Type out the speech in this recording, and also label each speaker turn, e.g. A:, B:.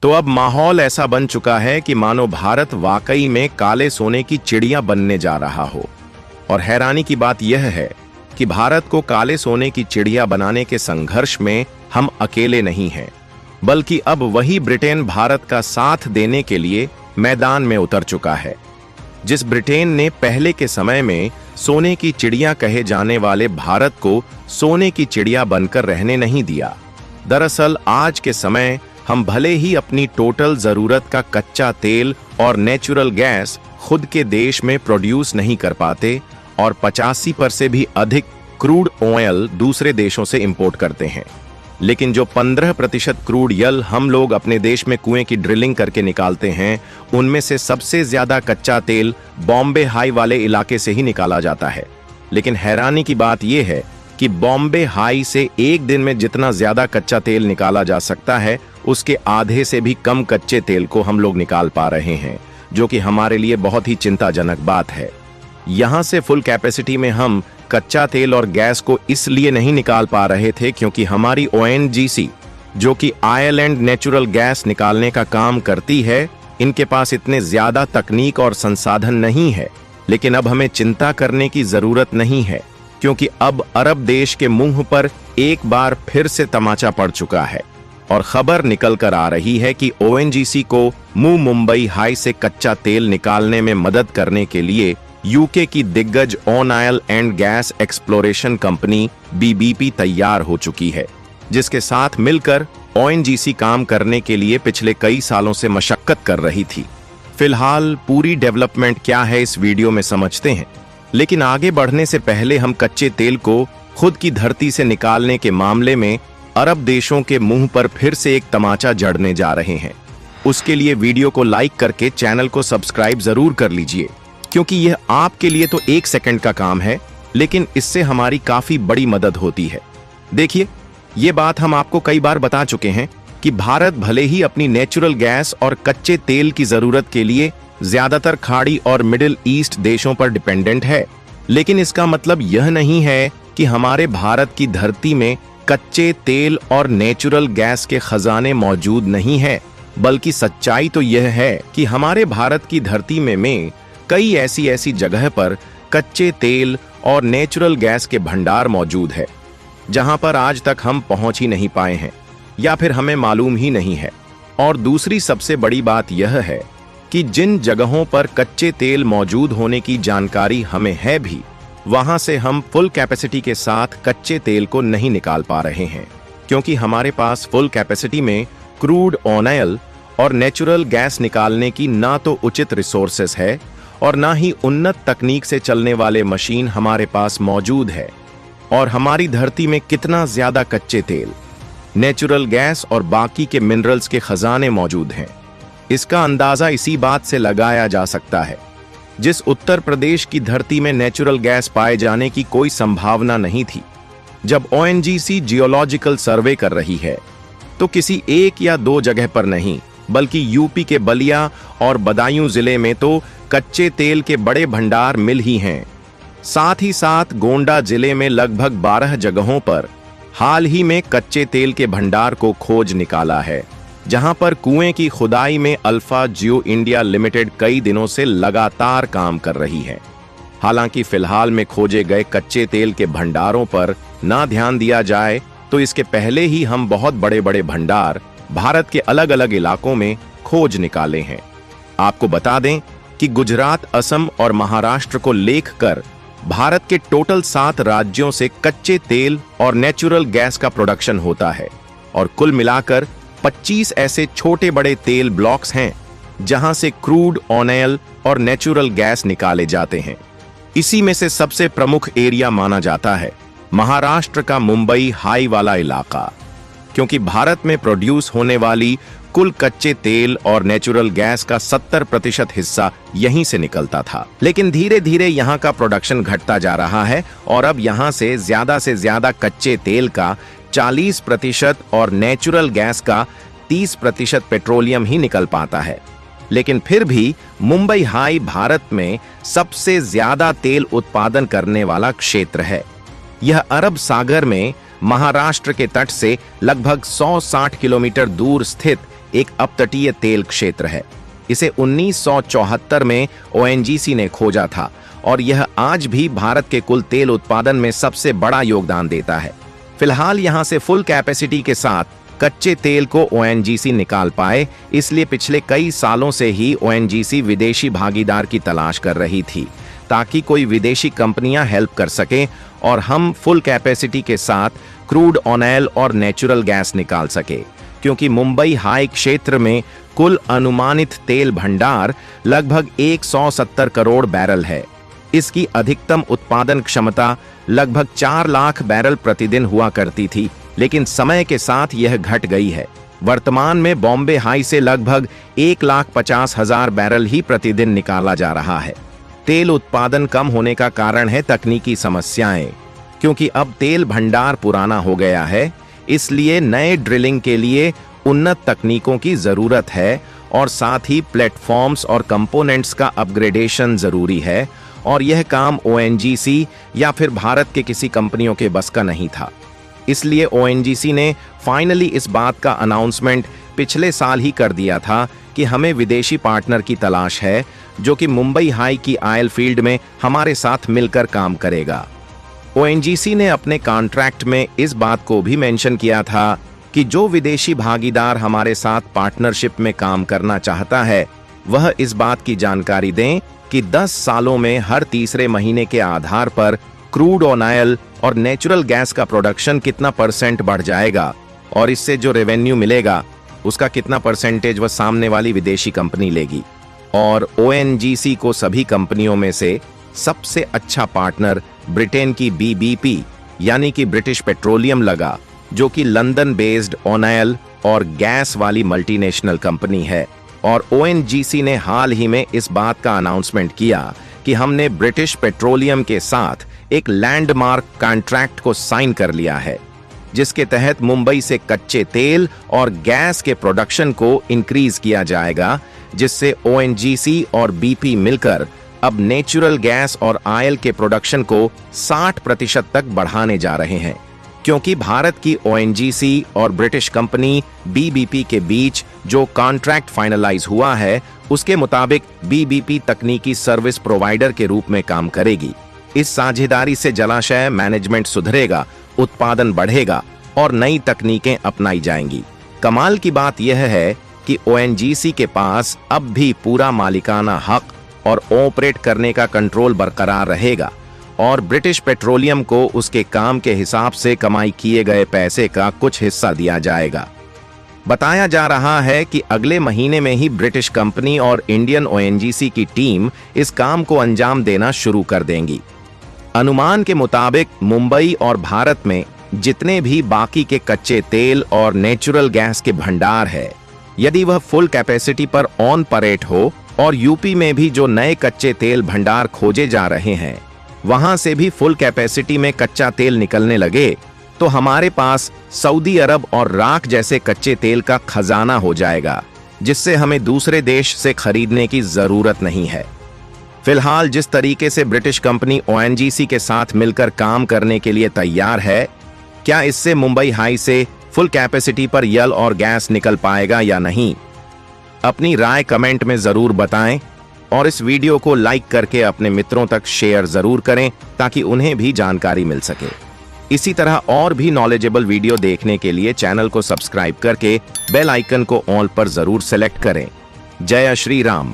A: तो अब माहौल ऐसा बन चुका है कि मानो भारत वाकई में काले सोने की चिड़िया बनने जा रहा हो। और हैरानी की बात यह है कि भारत को काले सोने की चिड़िया बनाने के संघर्ष में हम अकेले नहीं हैं, बल्कि अब वही ब्रिटेन भारत का साथ देने के लिए मैदान में उतर चुका है। जिस ब्रिटेन ने पहले के समय में सोने की चिड़िया कहे जाने वाले भारत को सोने की चिड़िया बनकर रहने नहीं दिया। दरअसल आज के समय हम भले ही अपनी टोटल जरूरत का कच्चा तेल और नेचुरल गैस खुद के देश में प्रोड्यूस नहीं कर पाते और 85% से भी अधिक क्रूड ऑयल दूसरे देशों से इंपोर्ट करते हैं, लेकिन जो 15% क्रूड ऑयल हम लोग अपने देश में कुएं की ड्रिलिंग करके निकालते हैं, उनमें से सबसे ज्यादा कच्चा तेल बॉम्बे हाई वाले इलाके से ही निकाला जाता है। लेकिन हैरानी की बात यह है कि बॉम्बे हाई से एक दिन में जितना ज्यादा कच्चा तेल निकाला जा सकता है, उसके आधे से भी कम कच्चे तेल को हम लोग निकाल पा रहे हैं, जो कि हमारे लिए बहुत ही चिंताजनक बात है। यहां से फुल कैपेसिटी में हम कच्चा तेल और गैस को इसलिए नहीं निकाल पा रहे थे क्योंकि हमारी ONGC, जो कि आयरलैंड नेचुरल गैस निकालने का काम करती है, इनके पास इतने ज्यादा तकनीक और संसाधन नहीं है। लेकिन अब हमें चिंता करने की जरूरत नहीं है, क्योंकि अब अरब देश के मुंह पर एक बार फिर से तमाचा पड़ चुका है और खबर निकल कर आ रही है कि ONGC को मुंबई हाई से कच्चा तेल निकालने में मदद करने के लिए यूके की दिग्गज oil and gas exploration company BBP तैयार हो चुकी है, जिसके साथ मिलकर ONGC काम करने के लिए पिछले कई सालों से मशक्कत कर रही थी। फिलहाल पूरी डेवलपमेंट क्या है इस वीडियो में समझते हैं, लेकिन आगे बढ़ने से पहले हम कच्चे तेल को खुद की धरती से निकालने के मामले में अरब देशों के मुंह पर फिर से एक तमाचा जड़ने जा रहे हैं। उसके लिए वीडियो को लाइक करके चैनल को सब्सक्राइब जरूर कर लीजिए, क्योंकि यह आपके लिए तो 1 सेकंड का काम है, लेकिन इससे हमारी काफी बड़ी मदद होती है। देखिए, ये बात हम आपको कई बार बता चुके हैं कि भारत भले ही अपनी नेचुरल गैस और कच्चे तेल की जरूरत के लिए ज्यादातर खाड़ी और मिडिल ईस्ट देशों पर डिपेंडेंट है, लेकिन इसका मतलब यह नहीं है कि हमारे भारत की धरती में कच्चे तेल और नेचुरल गैस के खजाने मौजूद नहीं है, बल्कि सच्चाई तो यह है कि हमारे भारत की धरती में कई ऐसी जगह पर कच्चे तेल और नेचुरल गैस के भंडार मौजूद है, जहां पर आज तक हम पहुंच ही नहीं पाए हैं या फिर हमें मालूम ही नहीं है। और दूसरी सबसे बड़ी बात यह है कि जिन जगहों पर कच्चे तेल मौजूद होने की जानकारी हमें है भी, वहां से हम फुल कैपेसिटी के साथ कच्चे तेल को नहीं निकाल पा रहे हैं, क्योंकि हमारे पास फुल कैपेसिटी में क्रूड ऑयल और नेचुरल गैस निकालने की ना तो उचित रिसोर्सेस है और ना ही उन्नत तकनीक से चलने वाले मशीन हमारे पास मौजूद है। और हमारी धरती में कितना ज्यादा कच्चे तेल, नेचुरल गैस और बाकी के मिनरल्स के खजाने मौजूद हैं, इसका अंदाजा इसी बात से लगाया जा सकता है। जिस उत्तर प्रदेश की धरती में नेचुरल गैस पाए जाने की कोई संभावना नहीं थी, जब ONGC जियोलॉजिकल सर्वे कर रही है, तो किसी एक या 2 जगह पर नहीं, बल्कि यूपी के बलिया और बदायूं जिले में तो कच्चे तेल के बड़े भंडार मिल ही हैं। साथ ही साथ गोंडा जिले में लगभग 12 जगहों पर हाल ही में कच्चे तेल के भंडार को खोज निकाला है, जहां पर कुएं की खुदाई में अल्फा जियो इंडिया लिमिटेड कई दिनों से लगातार काम कर रही है। हालांकि फिलहाल में खोजे गए कच्चे तेल के भंडारों पर ना ध्यान दिया जाए तो इसके पहले ही हम बहुत बड़े बड़े भंडार भारत के अलग अलग इलाकों में खोज निकाले हैं। आपको बता दें कि गुजरात, असम और महाराष्ट्र को लेकर भारत के टोटल 7 राज्यों से कच्चे तेल और नेचुरल गैस का प्रोडक्शन होता है और कुल मिलाकर 25 ऐसे छोटे बड़े तेल ब्लॉक्स हैं जहां से क्रूड ऑयल और नेचुरल गैस निकाले जाते हैं। इसी में से सबसे प्रमुख एरिया माना जाता है महाराष्ट्र का मुंबई हाई वाला इलाका, क्योंकि भारत में प्रोड्यूस होने वाली कुल कच्चे तेल और नेचुरल गैस का 70% हिस्सा यहीं से निकलता था। लेकिन धीरे धीरे यहाँ का प्रोडक्शन घटता जा रहा है और अब यहाँ से ज्यादा कच्चे तेल का 40% और नेचुरल गैस का 30% पेट्रोलियम ही निकल पाता है। लेकिन फिर भी मुंबई हाई भारत में सबसे ज्यादा तेल उत्पादन करने वाला क्षेत्र है। यह अरब सागर में महाराष्ट्र के तट से लगभग 160 किलोमीटर दूर स्थित एक अपतटीय तेल क्षेत्र है। इसे 1974 में ओएनजीसी ने खोजा था और यह आज भी भारत के कुल तेल उत्पादन में सबसे बड़ा योगदान देता है। फिलहाल यहां से फुल कैपेसिटी के साथ कच्चे तेल को ओएनजीसी निकाल पाए, इसलिए पिछले कई सालों से ही ओएनजीसी विदेशी भागीदार की तलाश कर रही थी ताकि कोई विदेशी कंपनियां हेल्प कर सकें और हम फुल कैपेसिटी के साथ क्रूड ऑयल और नेचुरल गैस निकाल सके, क्योंकि मुंबई हाई क्षेत्र में कुल अनुमानित तेल भंडार लगभग 170 करोड़ बैरल है। इसकी अधिकतम उत्पादन क्षमता लगभग 4 लाख बैरल प्रतिदिन हुआ करती थी, लेकिन समय के साथ यह घट गई है। वर्तमान में बॉम्बे हाई से लगभग 1,50,000 बैरल ही प्रतिदिन निकाला जा रहा है। तेल उत्पादन कम होने का कारण है तकनीकी समस्याएं, क्योंकि अब तेल भंडार पुराना हो गया है, इसलिए नए ड्रिलिंग के लिए उन्नत तकनीकों की जरूरत है और साथ ही प्लेटफॉर्म्स और कंपोनेंट्स का अपग्रेडेशन जरूरी है, और यह काम ओएनजीसी या फिर भारत के किसी कंपनियों के बस का नहीं था। इसलिए ओएनजीसी ने फाइनली इस बात का अनाउंसमेंट पिछले साल ही कर दिया था कि हमें विदेशी पार्टनर की तलाश है जो कि मुंबई हाई की ऑयल फील्ड में हमारे साथ मिलकर काम करेगा। ओएनजीसी ने अपने कॉन्ट्रैक्ट में इस बात को भी मेंशन किया था कि जो विदेशी भागीदार हमारे साथ पार्टनरशिप में काम करना चाहता है वह इस बात की जानकारी दें कि 10 सालों में हर तीसरे महीने के आधार पर क्रूड ऑयल और नेचुरल गैस का प्रोडक्शन कितना % बढ़ जाएगा और इससे जो रेवेन्यू मिलेगा उसका कितना % वह सामने वाली विदेशी कंपनी लेगी। और ओएनजीसी को सभी कंपनियों में से सबसे अच्छा पार्टनर ब्रिटेन की बीबीपी यानी कि ब्रिटिश पेट्रोलियम लगा, जो कि लंदन बेस्ड ऑयल और गैस वाली मल्टीनेशनल कंपनी है। और ओएनजीसी ने हाल ही में इस बात का अनाउंसमेंट किया कि हमने ब्रिटिश पेट्रोलियम के साथ एक लैंडमार्क कॉन्ट्रैक्ट को साइन कर लिया है, जिसके तहत मुंबई से कच्चे तेल और गैस के प्रोडक्शन को इंक्रीज किया जाएगा, जिससे ओएनजीसी और बीपी मिलकर अब नेचुरल गैस और ऑयल के प्रोडक्शन को 60% तक बढ़ाने जा रहे हैं। क्योंकि भारत की ओएनजीसी और ब्रिटिश कंपनी बीबीपी के बीच जो कॉन्ट्रैक्ट फाइनलाइज हुआ है उसके मुताबिक बीबीपी तकनीकी सर्विस प्रोवाइडर के रूप में काम करेगी। इस साझेदारी से जलाशय मैनेजमेंट सुधरेगा, उत्पादन बढ़ेगा और नई तकनीकें अपनाई जाएंगी। कमाल की बात यह है कि ओएनजीसी के पास अब भी पूरा मालिकाना हक और ऑपरेट करने का कंट्रोल बरकरार रहेगा और ब्रिटिश पेट्रोलियम को उसके काम के हिसाब से कमाई किए गए पैसे का कुछ हिस्सा दिया जाएगा। बताया जा रहा है कि अगले महीने में ही ब्रिटिश कंपनी और इंडियन ओएनजीसी की टीम इस काम को अंजाम देना शुरू कर देंगी। अनुमान के मुताबिक मुंबई और भारत में जितने भी बाकी के कच्चे तेल और नेचुरल गैस के भंडार है, यदि वह फुल कैपेसिटी पर ऑन परेट हो और यूपी में भी जो नए कच्चे तेल भंडार खोजे जा रहे हैं वहां से भी फुल कैपेसिटी में कच्चा तेल निकलने लगे, तो हमारे पास सऊदी अरब और राख जैसे कच्चे तेल का खजाना हो जाएगा, जिससे हमें दूसरे देश से खरीदने की जरूरत नहीं है। फिलहाल जिस तरीके से ब्रिटिश कंपनी ओएनजीसी के साथ मिलकर काम करने के लिए तैयार है, क्या इससे मुंबई हाई से फुल कैपेसिटी पर यल और गैस निकल पाएगा या नहीं? अपनी राय कमेंट में जरूर बताएं और इस वीडियो को लाइक करके अपने मित्रों तक शेयर जरूर करें ताकि उन्हें भी जानकारी मिल सके। इसी तरह और भी नॉलेजेबल वीडियो देखने के लिए चैनल को सब्सक्राइब करके बेल आइकन को ऑल पर जरूर सेलेक्ट करें। जय श्री राम।